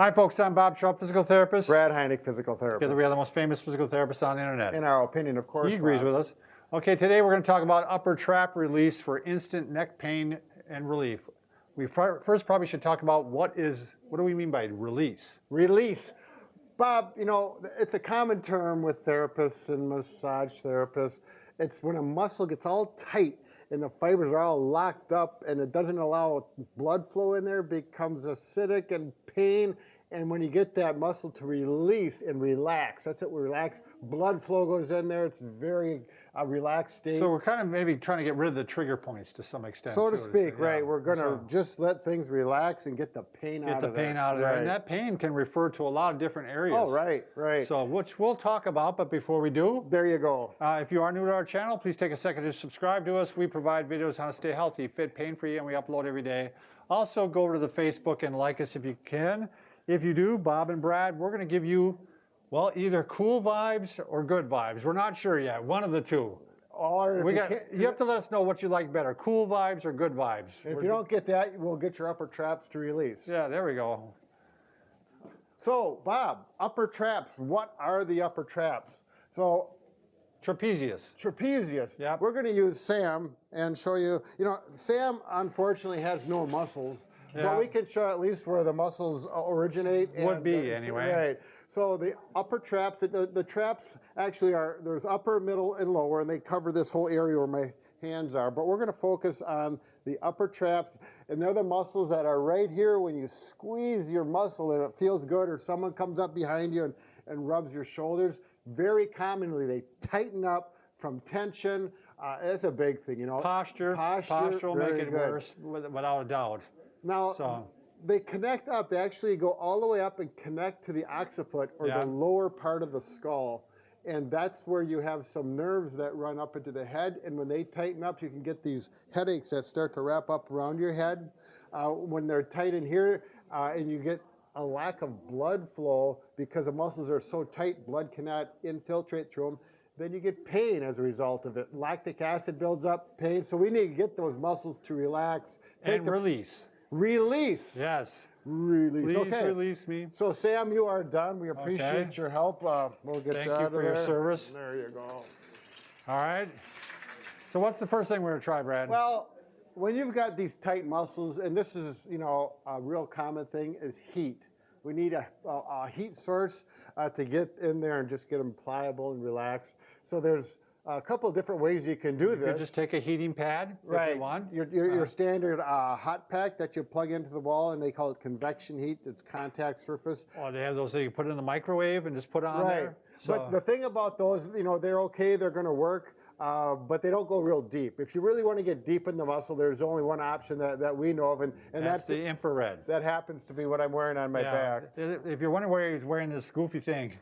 Hi folks, I'm Bob Schrupp, physical therapist. Brad Heineck, physical therapist. Together we are the most famous physical therapists on the internet. In our opinion, of course. He agrees Bob. with us. Okay, today we're going to talk about upper trap release for instant neck pain and relief. We first probably should talk about what do we mean by release? Release. Bob, you know, it's a common term with therapists and massage therapists. It's when a muscle gets all tight and the fibers are all locked up and it doesn't allow blood flow in there, becomes acidic and pain. And when you get that muscle to release and relax, that's it, we relax, blood flow goes in there, it's very relaxed state. So we're kind of maybe trying to get rid of the trigger points to some extent. So to speak, right. Yeah. We're going to just let things relax and get the pain out of there. Get the pain out of there. Right. And that pain can refer to a lot of different areas. Oh, right, right. So which we'll talk about, but before we do. There you go. If you are new to our channel, please take a second to subscribe to us. We provide videos on how to stay healthy, fit, pain-free, and we upload every day. Also go to the Facebook and like us if you can. If you do, Bob and Brad, we're going to give you, well, either cool vibes or good vibes. We're not sure yet. One of the two. Or you have to let us know what you like better, cool vibes or good vibes. If you don't get that, we'll get your upper traps to release. Yeah, there we go. So, Bob, upper traps. What are the upper traps? So, trapezius. Trapezius. Yeah. We're going to use Sam and show you. You know, Sam unfortunately has no muscles. Yeah. But we can show at least where the muscles originate. Would be anyway. Right. So the upper traps, the traps actually there's upper, middle, and lower, and they cover this whole area where my hands are. But we're going to focus on the upper traps, and they're the muscles that are right here when you squeeze your muscle and it feels good, or someone comes up behind you and rubs your shoulders. Very commonly, they tighten up from tension. It's a big thing, you know. Posture will make it worse, without a doubt. Now, they connect up. They actually go all the way up and connect to the occiput, or the lower part of the skull. And that's where you have some nerves that run up into the head. And when they tighten up, you can get these headaches that start to wrap up around your head. When they're tight in here, and you get a lack of blood flow because the muscles are so tight, blood cannot infiltrate through them. Then you get pain as a result of it. Lactic acid builds up, pain. So we need to get those muscles to relax. And release. Release. Yes. Release. Please okay. Release me. So Sam, you are done. We appreciate your help. We'll get you out of there. Thank you for your service. There you go. All right. So what's the first thing we're going to try, Brad? Well, when you've got these tight muscles, and this is, you know, a real common thing, is heat. We need a heat source to get in there and just get them pliable and relaxed. So there's a couple of different ways you can do this. You just take a heating pad if you want. Your standard hot pack that you plug into the wall, and they call it convection heat. It's contact surface. Oh, they have those that you put in the microwave and just put on there? So. But the thing about those, you know, they're okay, they're going to work, but they don't go real deep. If you really want to get deep in the muscle, there's only one option that we know of, and that's the infrared. That happens to be what I'm wearing on my back. If you're wondering why he's wearing this goofy thing,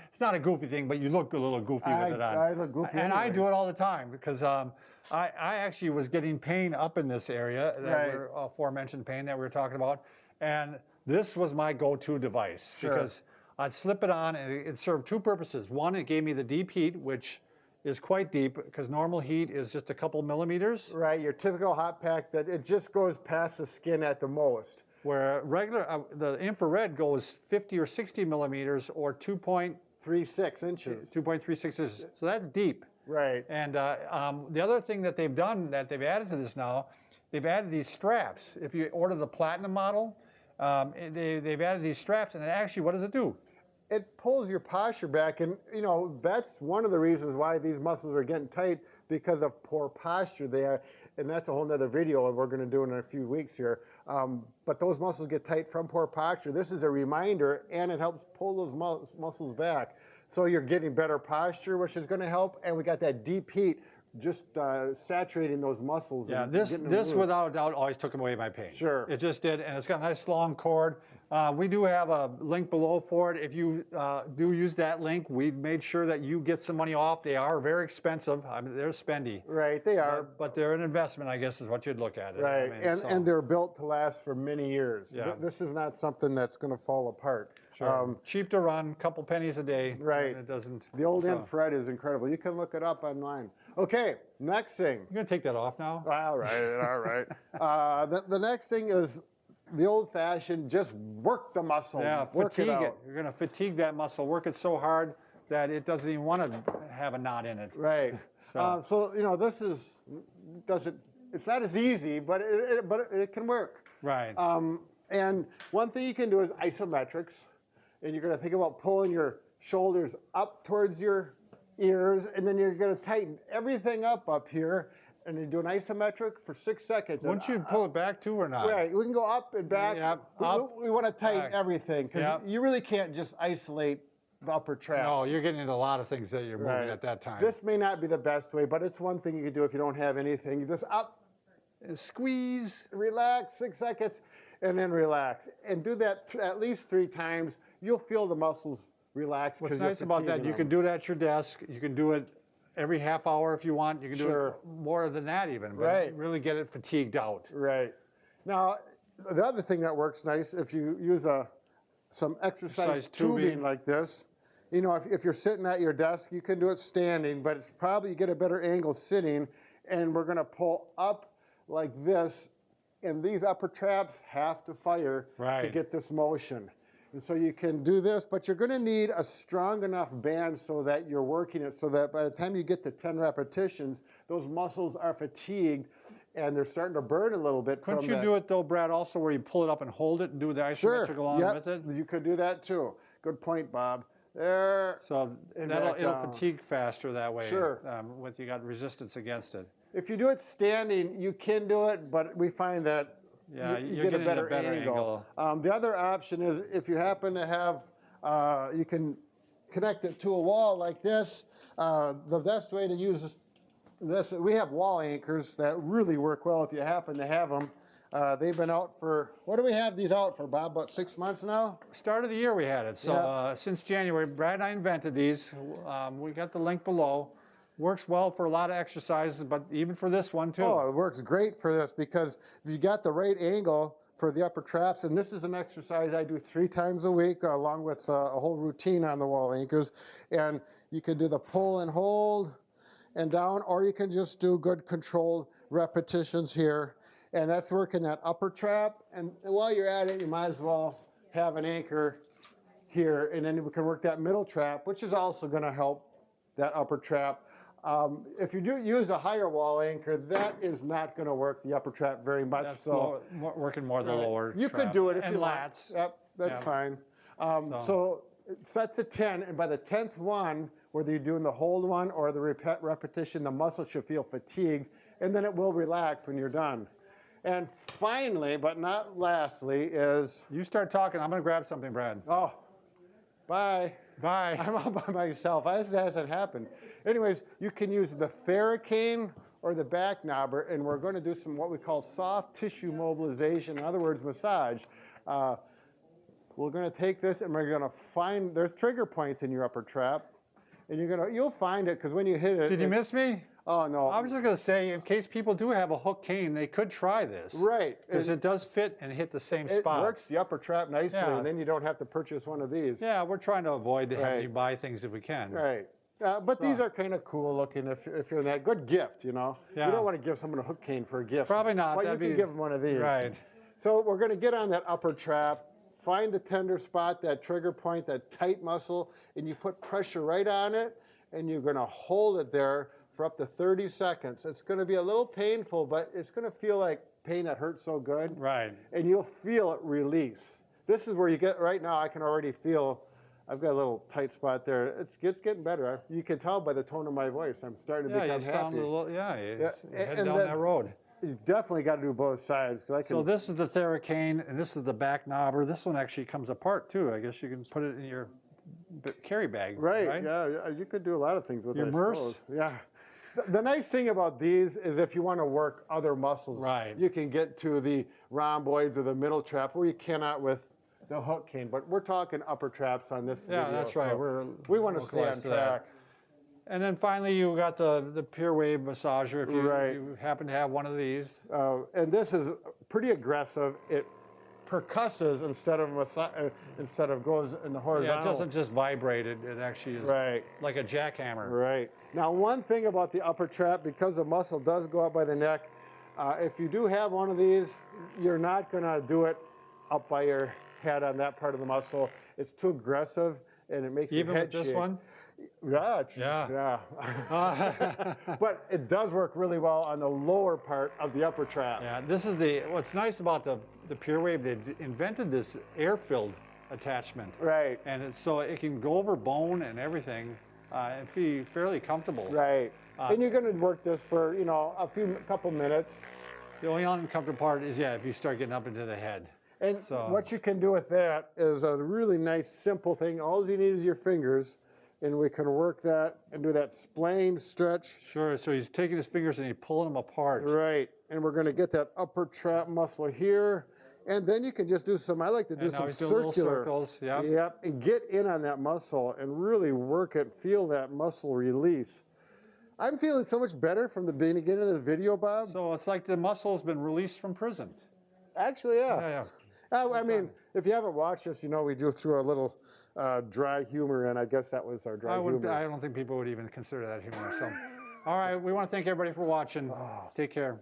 it's not a goofy thing, but you look a little goofy with it on. I look goofy. And I do it all the time because I actually was getting pain up in this area, that aforementioned pain that we were talking about, and this was my go-to device because I'd slip it on, and it served two purposes. One, it gave me the deep heat, which is quite deep because normal heat is just a couple millimeters. Right, your typical hot pack, that it just goes past the skin at the most. Where regular, the infrared goes 50 or 60 millimeters or 2.36 inches. 2.36 inches. So that's deep. Right. And the other thing that they've done, that they've added to this now, they've added these straps. If you order the Platinum model, they've added these straps, and actually, what does it do? It pulls your posture back, and you know that's one of the reasons why these muscles are getting tight, because of poor posture. They are, and that's a whole nother video we're going to do in a few weeks here. But those muscles get tight from poor posture. This is a reminder, and it helps pull those muscles back. So you're getting better posture, which is going to help, and we got that deep heat, just saturating those muscles. Yeah, this without a doubt always took away my pain. Sure. It just did, and it's got a nice long cord. We do have a link below for it. If you do use that link, we made sure that you get some money off. They are very expensive. I mean, they're spendy. Right, they are. But they're an investment, I guess, is what you'd look at it. Right, I mean, and they're built to last for many years. Yeah. This is not something that's going to fall apart. Sure. Cheap to run, couple pennies a day. Right. And it doesn't. The old infrared is incredible. You can look it up online. Okay, next thing. You're going to take that off now? All right, all right. The next thing is the old-fashioned, just work the muscle, Yeah, work fatigue it it. out. You're going to fatigue that muscle, work it so hard that it doesn't even want to have a knot in it. Right. So you know, this it's not as easy, but it can work. Right. And one thing you can do is isometrics, and you're going to think about pulling your shoulders up towards your ears, and then you're going to tighten everything up here, and you do an isometric for 6 seconds. Wouldn't you pull it back too or not? Right, we can go up and back. Yep, We want to tighten back. everything, because Yep. you really can't just isolate the upper traps. No, you're getting into a lot of things that you're moving Right. at that time. This may not be the best way, but it's one thing you can do if you don't have anything. You just up, Squeeze. relax, 6 seconds, and then relax. And do that at least 3 times. You'll feel the muscles relax. What's nice about that, you can do it at your desk. You can do it every half hour if you want. You can do Sure. it more than that even, but Right. really get it fatigued out. Right. Now, the other thing that works nice, if you use some exercise Exercise tubing tubing. like this, you know, if you're sitting at your desk, you can do it standing, but it's probably you get a better angle sitting, and we're going to pull up like this, and these upper traps have to fire to Right. get this motion. And so you can do this, but you're going to need a strong enough band so that you're working it, so that by the time you get to 10 repetitions, those muscles are fatigued and they're starting to burn a little bit. Couldn't from you that. do it though, Brad, also where you pull it up and hold it and do the isometric along Yep. with it? You could do that too. Good point, Bob. There. So And it'll back down. fatigue faster that way. Sure. With you got resistance against it. If you do it standing, you can do it, but we find that Yeah, you you're get a getting a better, better angle. The other option is if you happen to have, you can connect it to a wall like this. The best way to use this, we have wall anchors that really work well if you happen to have them. They've been out for, what do we have these out for, Bob? About 6 months now? Start of the year we had it. So Yeah. since January, Brad and I invented these. We got the link below. Works well for a lot of exercises, but even for this one too. Oh, it works great for this because if you got the right angle for the upper traps, and this is an exercise I do 3 times a week along with a whole routine on the wall anchors. And you can do the pull and hold and down, or you can just do good controlled repetitions here. And that's working that upper trap. And while you're at it, you might as well have an anchor here, and then we can work that middle trap, which is also going to help that upper trap. If you do use a higher wall anchor, that is not going to work the upper trap very much. That's So working more the lower. you trap. could do it if and you lats. want. Yep, that's Yeah. fine. So it sets at 10, and by the 10th one, whether you're doing the hold one or the repetition, the muscle should feel fatigued, and then it will relax when you're done. And finally, but not lastly, is, You start talking. I'm going to grab something, Brad. oh, bye. Bye. I'm all by myself. This hasn't happened. Anyways, you can use the Theracane or the back knobber, and we're going to do some what we call soft tissue mobilization, in other words, massage. We're going to take this and we're going to find, there's trigger points in your upper trap, and you'll find it because when you hit it. Did you miss me? Oh, no. I was just going to say, in case people do have a hook cane, they could try this. Right. Because it does fit and hit the same It spot. works the upper trap nicely, Yeah. and then you don't have to purchase one of these. Yeah, we're trying to avoid having Right. you buy things if we can. Right. But these are kind of cool looking if you're in that. Good gift, you know. Yeah. You don't want to give someone a hook cane for a gift. Probably not. But you That'd can be- give them one of these. Right. So we're going to get on that upper trap, find the tender spot, that trigger point, that tight muscle, and you put pressure right on it, and you're going to hold it there for up to 30 seconds. It's going to be a little painful, but it's going to feel like pain that hurts so good. Right. And you'll feel it release. This is where you get, right now I can already feel, I've got a little tight spot there. It's getting better. You can tell by the tone of my voice. I'm starting to Yeah, become you sound happy. a little, you head and down then- that road. You definitely got to do both sides because I can. So this is the Theracane, and this is the back knobber. This one actually comes apart too. I guess you can put it in your carry bag. Right, yeah, you could do a lot of things with it, Your I MRS? suppose. Yeah. The nice thing about these is if you want to work other muscles, Right. you can get to the rhomboids or the middle trap where you cannot with the hook cane. But we're talking upper traps on this Yeah, video. that's right. so we want to stay on localized to that. track. And then finally, you got the Pure Wave massager. If you, Right. you happen to have one of these, And this is pretty aggressive. It percusses instead of goes in the yeah, it horizontal. doesn't just vibrate. It actually is Right. like a jackhammer. Right. Now, one thing about the upper trap, because the muscle does go up by the neck, if you do have one of these, you're not going to do it up by your head on that part of the muscle. It's too aggressive, and it makes Even your head with this shake. one? Yeah. But it does work really well on the lower part of the upper trap. Yeah, this is what's nice about the Pure Wave, they invented this air-filled attachment. Right. And so it can go over bone and everything and be fairly comfortable. Right. And you're going to work this for, you know, couple minutes. The only uncomfortable part is, if you start getting up into the head. And what you can do with that is a really nice, simple thing. All you need is your fingers, and we can work that and do that splaying stretch. Sure, so he's taking his fingers and he's pulling them apart. Right, and we're gonna get that upper trap muscle here. And then you can just do some, I like to do some circular. Circles, Yep, and get in on that muscle and really work it, feel that muscle release. I'm feeling so much better from the beginning of the video, Bob. So it's like the muscle has been released from prison. Actually, yeah. I mean, if you haven't watched this, you know we do through a little dry humor, and I guess that was our dry humor. I don't think people would even consider that humor. So, all right, we want to thank everybody for watching. Take care.